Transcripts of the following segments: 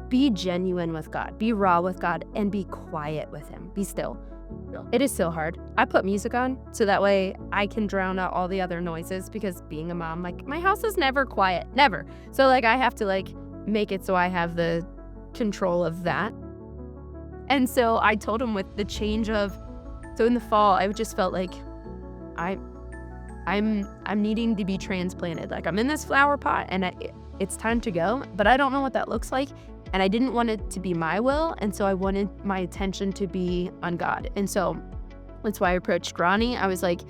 be genuine with God, be raw with God, and be quiet with him. Be still. Yeah. It is so hard. I put music on so that way I can drown out all the other noises, because being a mom, like, my house is never quiet, never. So like I have to like make it so I have the control of that. And so I told him, with the change of, so in the fall, I just felt like I'm needing to be transplanted. Like, I'm in this flower pot and it's time to go, but I don't know what that looks like. And I didn't want it to be my will. And so I wanted my attention to be on God. And so that's why I approached Ronnie. I was like,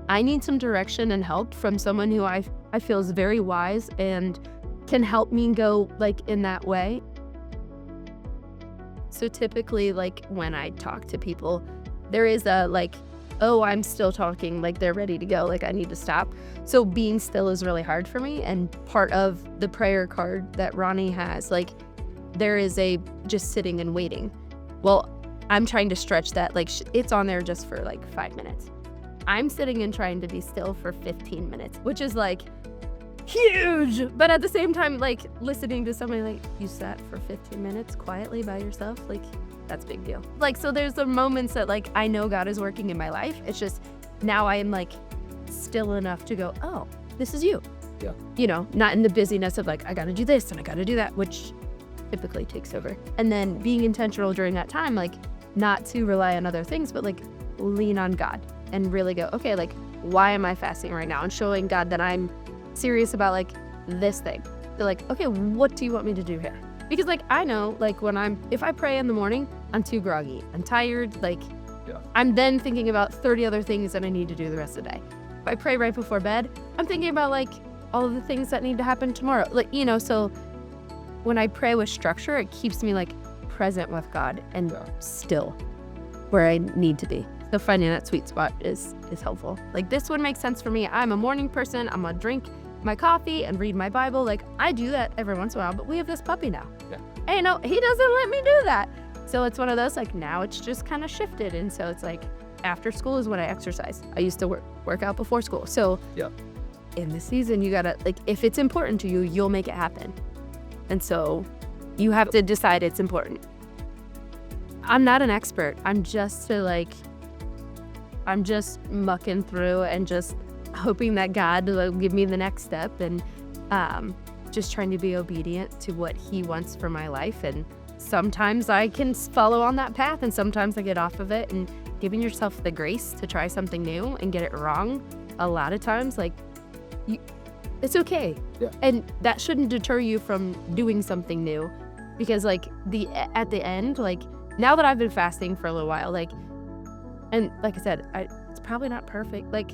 I need some direction and help from someone who I feel is very wise and can help me go like in that way. So typically, like, when I talk to people, there is a like, oh, I'm still talking, like they're ready to go, like I need to stop. So being still is really hard for me. And part of the prayer card that Ronnie has, like, there is a just sitting and waiting. Well, I'm trying to stretch that, like it's on there just for like 5 minutes. I'm sitting and trying to be still for 15 minutes, which is like huge. But at the same time, like, listening to somebody like, you sat for 15 minutes quietly by yourself, like, that's a big deal. Like, so there's the moments that like I know God is working in my life. It's just now I am like still enough to go, oh, this is you. Yeah. You know, not in the busyness of like, I gotta do this and I gotta do that, which typically takes over. And then being intentional during that time, like, not to rely on other things, but like lean on God and really go, okay, like, why am I fasting right now? And showing God that I'm serious about like this thing. They're like, okay, what do you want me to do here? Because like, I know, like, if I pray in the morning, I'm too groggy, I'm tired, like, Yeah. I'm then thinking about 30 other things that I need to do the rest of the day. If I pray right before bed, I'm thinking about like all of the things that need to happen tomorrow. Like, you know, so when I pray with structure, it keeps me like present with God and Yeah. still where I need to be. So finding that sweet spot is helpful. Like, this one makes sense for me. I'm a morning person. I'm gonna drink my coffee and read my Bible. Like, I do that every once in a while, but we have this puppy now. Yeah. And, you know, he doesn't let me do that. So it's one of those, like, now it's just kind of shifted. And so it's like, after school is when I exercise. I used to work out before school. So Yeah. in the season, you gotta, like, if it's important to you, you'll make it happen. And so you have to decide it's important. I'm not an expert. I'm just mucking through and just hoping that God will give me the next step, and just trying to be obedient to what he wants for my life. And sometimes I can follow on that path, and sometimes I get off of it. And giving yourself the grace to try something new and get it wrong, a lot of times, like, it's okay. Yeah. And that shouldn't deter you from doing something new, because like at the end, like, now that I've been fasting for a little while, like, and like I said, it's probably not perfect. Like,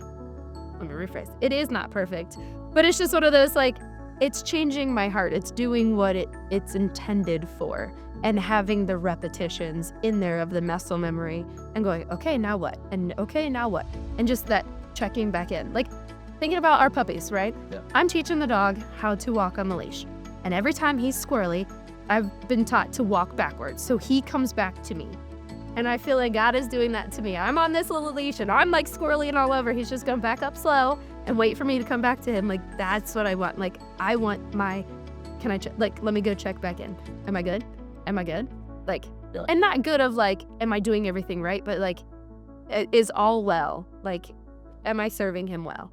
let me rephrase. It is not perfect, but it's just one of those, like, it's changing my heart. It's doing what it's intended for, and having the repetitions in there of the muscle memory and going, okay, now what? And okay, now what? And just that checking back in. Like, thinking about our puppies, right? Yeah. I'm teaching the dog how to walk on the leash. And every time he's squirrely, I've been taught to walk backwards. So he comes back to me. And I feel like God is doing that to me. I'm on this little leash and I'm like squirrely and all over. He's just gonna back up slow and wait for me to come back to him. Like, that's what I want. Like, I want like, let me go check back in. Am I good? Am I good? Like, Yeah. and not good of like, am I doing everything right? But like, is all well? Like, am I serving him well?